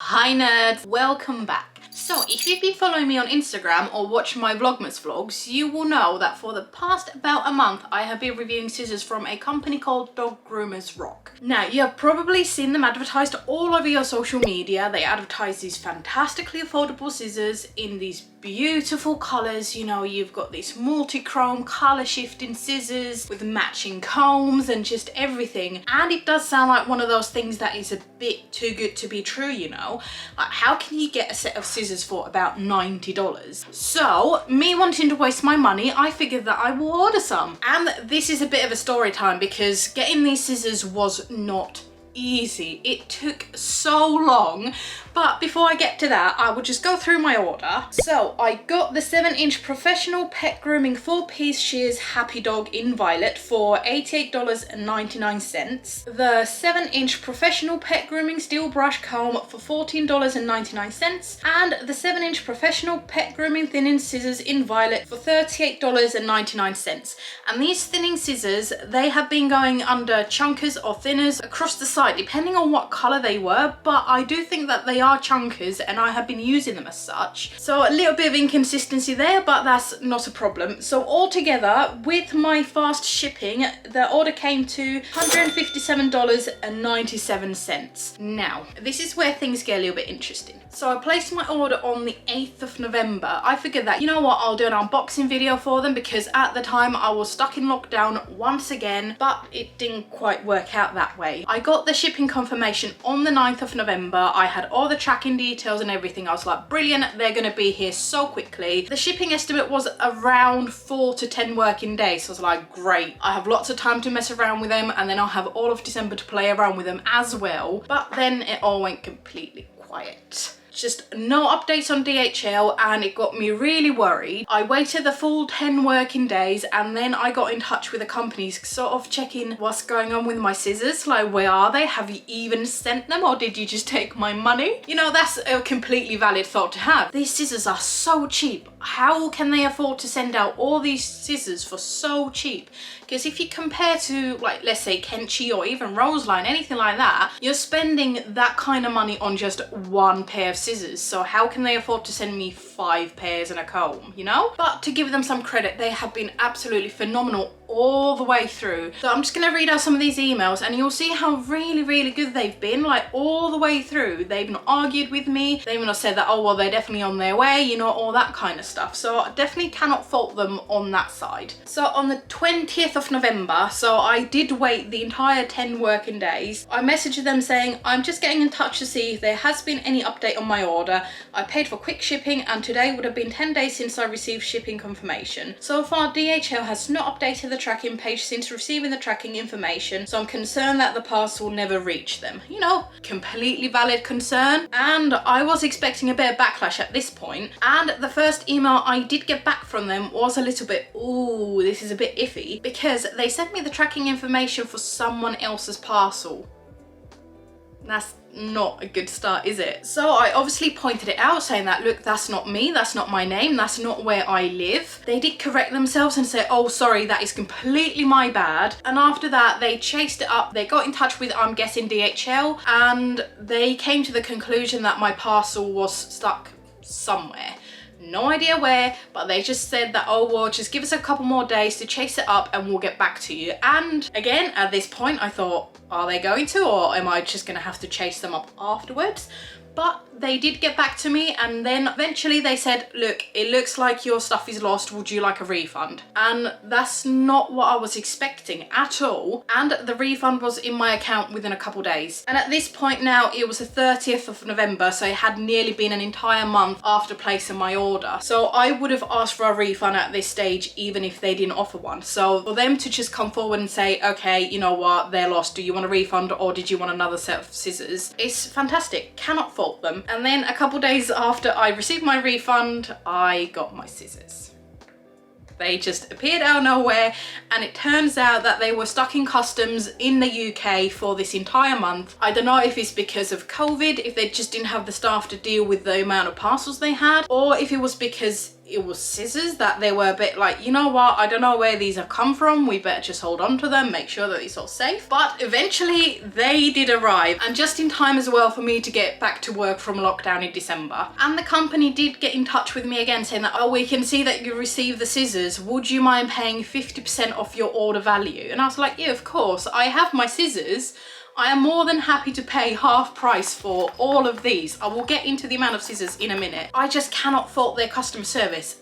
Hi nerds, welcome back. So if you've been following me on Instagram or watching my Vlogmas vlogs, you will know that for the past about a month I have been reviewing scissors from a company called Dog Groomers Rock. Now you have probably seen them advertised all over your social media. They advertise these fantastically affordable scissors in these beautiful colours. You know, you've got these multi-chrome colour shifting scissors with matching combs and just everything, and it does sound like one of those things that is a bit too good to be true, you know. Like, how can you get a set of scissors for about $90? So me wanting to waste my money, I figured that I will order some. And this is a bit of a story time because getting these scissors was not easy. It took so long, but before I get to that, I will just go through my order. So I got the 7-inch professional pet grooming 4-piece shears Happy Dog in violet for $88.99. The 7-inch professional pet grooming steel brush comb for $14.99, and the 7-inch professional pet grooming thinning scissors in violet for $38.99. And these thinning scissors, they have been going under chunkers or thinners across the site depending on what colour they were, but I do think that they are chunkers and I have been using them as such. So a little bit of inconsistency there, but that's not a problem. So altogether, with my fast shipping, the order came to $157.97. Now, this is where things get a little bit interesting. So I placed my order on the 8th of November. I figured that, you know what, I'll do an unboxing video for them because at the time I was stuck in lockdown once again, but it didn't quite work out that way. I got the shipping confirmation on the 9th of November. I had all the tracking details and everything. I was like, brilliant, they're gonna be here so quickly. The shipping estimate was around 4 to 10 working days. So I was like, great, I have lots of time to mess around with them, and then I'll have all of December to play around with them as well. But then it all went completely quiet. Just no updates on DHL, and it got me really worried. I waited the full 10 working days and then I got in touch with the companies, sort of checking what's going on with my scissors. Like, where are they? Have you even sent them, or did you just take my money? You know, that's a completely valid thought to have. These scissors are so cheap. How can they afford to send out all these scissors for so cheap? Because if you compare to, like, let's say Kenchi or even Roseline, anything like that, you're spending that kind of money on just one pair of scissors. So how can they afford to send me 5 pairs and a comb, you know? But to give them some credit, they have been absolutely phenomenal all the way through. So I'm just gonna read out some of these emails and you'll see how really good they've been, like all the way through. They've not argued with me. They even not said that, oh well, they're definitely on their way, you know, all that kind of stuff. So I definitely cannot fault them on that side. So on the 20th of November, so I did wait the entire 10 working days, I messaged them saying, I'm just getting in touch to see if there has been any update on my order. I paid for quick shipping and today would have been 10 days since I received shipping confirmation. So far DHL has not updated the tracking page since receiving the tracking information, so I'm concerned that the parcel will never reach them. You know, completely valid concern, and I was expecting a bit of backlash at this point. And the first email I did get back from them was a little bit, ooh, this is a bit iffy, because they sent me the tracking information for someone else's parcel. That's not a good start, is it? So I obviously pointed it out, saying that, look, that's not me, that's not my name, that's not where I live. They did correct themselves and say, oh sorry, that is completely my bad. And after that they chased it up, they got in touch with, I'm guessing, DHL, and they came to the conclusion that my parcel was stuck somewhere. No idea where, but they just said that, oh well, just give us a couple more days to chase it up and we'll get back to you. And again, at this point I thought, are they going to, or am I just gonna have to chase them up afterwards? But they did get back to me, and then eventually they said, look, it looks like your stuff is lost, would you like a refund? And that's not what I was expecting at all. And the refund was in my account within a couple days. And at this point now, it was the 30th of November, so it had nearly been an entire month after placing my order. So I would have asked for a refund at this stage, even if they didn't offer one. So for them to just come forward and say, okay, you know what, they're lost, do you want a refund or did you want another set of scissors? It's fantastic, cannot fault them. And then a couple days after I received my refund, I got my scissors. They just appeared out of nowhere, and it turns out that they were stuck in customs in the UK for this entire month. I don't know if it's because of COVID, if they just didn't have the staff to deal with the amount of parcels they had, or if it was because it was scissors that they were a bit like, you know what, I don't know where these have come from, we better just hold on to them, make sure that it's all safe. But eventually they did arrive, and just in time as well for me to get back to work from lockdown in December. And the company did get in touch with me again saying that, oh, we can see that you received the scissors, would you mind paying 50% off your order value? And I was like, yeah, of course, I have my scissors. I am more than happy to pay half price for all of these. I will get into the amount of scissors in a minute. I just cannot fault their customer service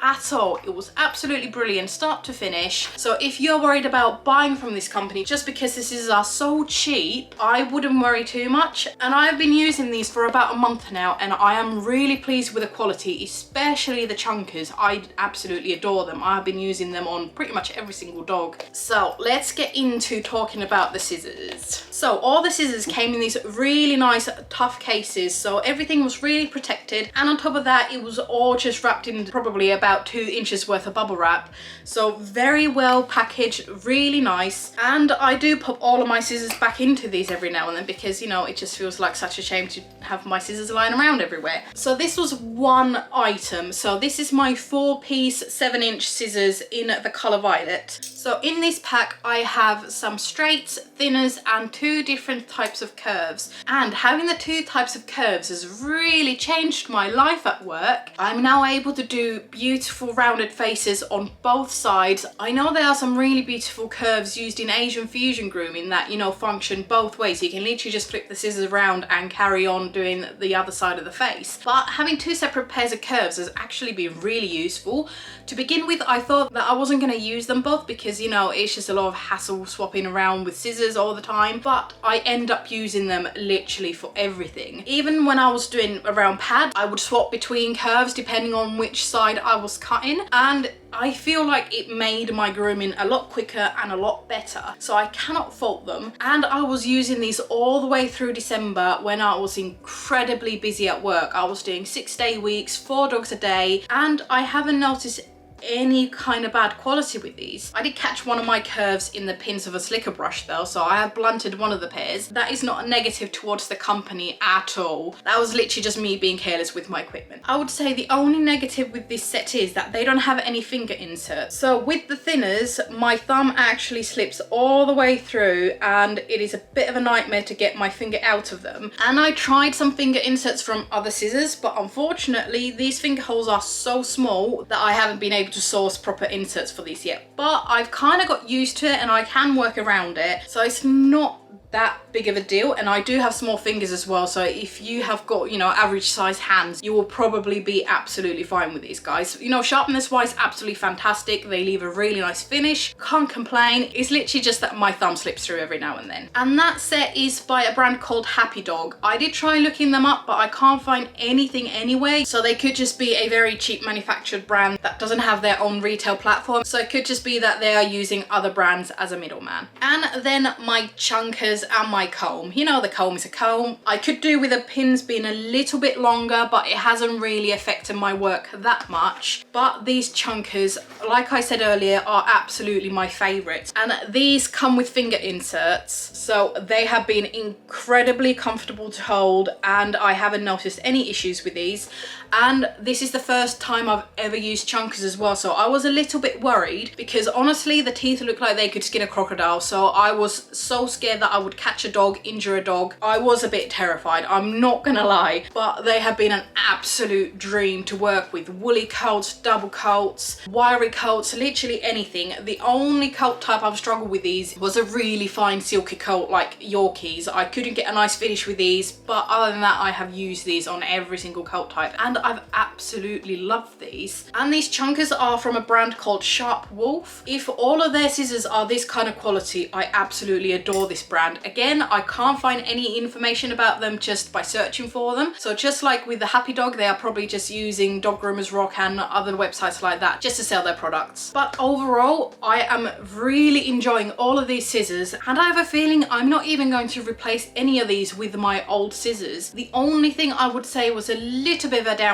at all. It was absolutely brilliant, start to finish. So if you're worried about buying from this company just because the scissors are so cheap, I wouldn't worry too much. And I've been using these for about a month now, and I am really pleased with the quality, especially the chunkers. I absolutely adore them. I've been using them on pretty much every single dog. So let's get into talking about the scissors. So all the scissors came in these really nice tough cases, so everything was really protected, and on top of that it was all just wrapped in probably about 2 inches worth of bubble wrap. So very well packaged, really nice. And I do pop all of my scissors back into these every now and then because, you know, it just feels like such a shame to have my scissors lying around everywhere. So this was one item. So this is my 4-piece 7-inch scissors in the color violet. So in this pack I have some straights, thinners, and 2 different types of curves. And having the 2 types of curves has really changed my life at work. I'm now able to do beautiful rounded faces on both sides. I know there are some really beautiful curves used in Asian fusion grooming that, you know, function both ways. You can literally just flip the scissors around and carry on doing the other side of the face. But having 2 separate pairs of curves has actually been really useful. To begin with, I thought that I wasn't going to use them both because, you know, it's just a lot of hassle swapping around with scissors all the time, but I end up using them literally for everything. Even when I was doing around pad, I would swap between curves depending on which side I was cutting, and I feel like it made my grooming a lot quicker and a lot better. So I cannot fault them. And I was using these all the way through December when I was incredibly busy at work. I was doing 6-day weeks, 4 dogs a day, and I haven't noticed any kind of bad quality with these. I did catch one of my curves in the pins of a slicker brush though, so I have blunted one of the pairs. That is not a negative towards the company at all. That was literally just me being careless with my equipment. I would say the only negative with this set is that they don't have any finger inserts. So with the thinners, my thumb actually slips all the way through and it is a bit of a nightmare to get my finger out of them. And I tried some finger inserts from other scissors, but unfortunately these finger holes are so small that I haven't been able to source proper inserts for these yet. But I've kind of got used to it and I can work around it, so it's not that big of a deal. And I do have small fingers as well, so if you have got, you know, average size hands, you will probably be absolutely fine with these guys. You know, sharpness wise, absolutely fantastic. They leave a really nice finish, can't complain. It's literally just that my thumb slips through every now and then. And that set is by a brand called Happy Dog. I did try looking them up, but I can't find anything anyway, so they could just be a very cheap manufactured brand that doesn't have their own retail platform. So it could just be that they are using other brands as a middleman. And then my chunkers and my comb. You know, the comb is a comb. I could do with the pins being a little bit longer, but it hasn't really affected my work that much. But these chunkers, like I said earlier, are absolutely my favorites. And these come with finger inserts, so they have been incredibly comfortable to hold and I haven't noticed any issues with these. And this is the first time I've ever used chunkers as well, so I was a little bit worried because honestly the teeth look like they could skin a crocodile, so I was so scared that I would catch a dog, injure a dog. I was a bit terrified, I'm not gonna lie, but they have been an absolute dream to work with. Woolly coats, double coats, wiry coats, literally anything. The only coat type I've struggled with these was a really fine silky coat like Yorkies. I couldn't get a nice finish with these, but other than that I have used these on every single coat type and I've absolutely loved these. And these chunkers are from a brand called Sharp Wolf. If all of their scissors are this kind of quality, I absolutely adore this brand. Again, I can't find any information about them just by searching for them. So just like with the Happy Dog, they are probably just using Dog Groomers Rock and other websites like that just to sell their products. But overall, I am really enjoying all of these scissors and I have a feeling I'm not even going to replace any of these with my old scissors. The only thing I would say was a little bit of a downside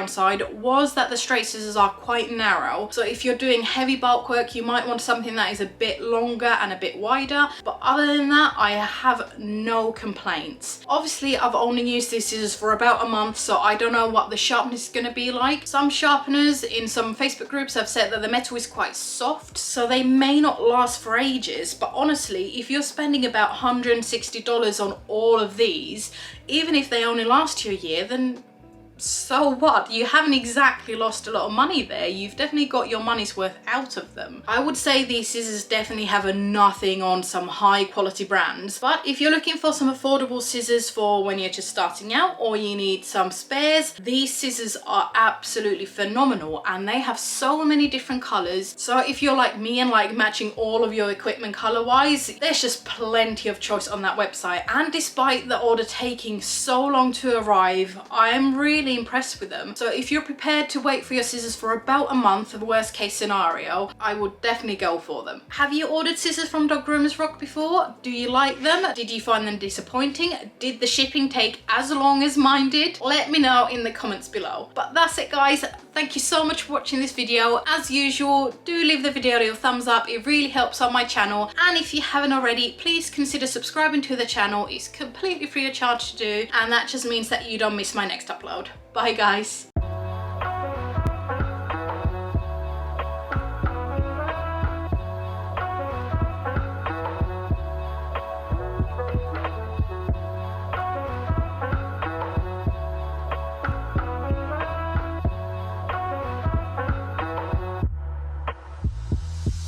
was that the straight scissors are quite narrow. So if you're doing heavy bulk work, you might want something that is a bit longer and a bit wider. But other than that, I have have no complaints. Obviously, I've only used these scissors for about a month, so I don't know what the sharpness is going to be like. Some sharpeners in some Facebook groups have said that the metal is quite soft, so they may not last for ages, but honestly, if you're spending about $160 on all of these, even if they only last you a year, then so what? You haven't exactly lost a lot of money there. You've definitely got your money's worth out of them. I would say these scissors definitely have a nothing on some high quality brands, but if you're looking for some affordable scissors for when you're just starting out or you need some spares, these scissors are absolutely phenomenal, and they have so many different colors. So if you're like me and like matching all of your equipment color wise, there's just plenty of choice on that website. And despite the order taking so long to arrive, I am really impressed with them. So if you're prepared to wait for your scissors for about a month, the worst case scenario, I would definitely go for them. Have you ordered scissors from Dog Groomers Rock before? Do you like them? Did you find them disappointing? Did the shipping take as long as mine did? Let me know in the comments below. But that's it, guys. Thank you so much for watching this video. As usual, do leave the video a thumbs up. It really helps on my channel. And if you haven't already, please consider subscribing to the channel. It's completely free of charge to do, and that just means that you don't miss my next upload. Bye, guys.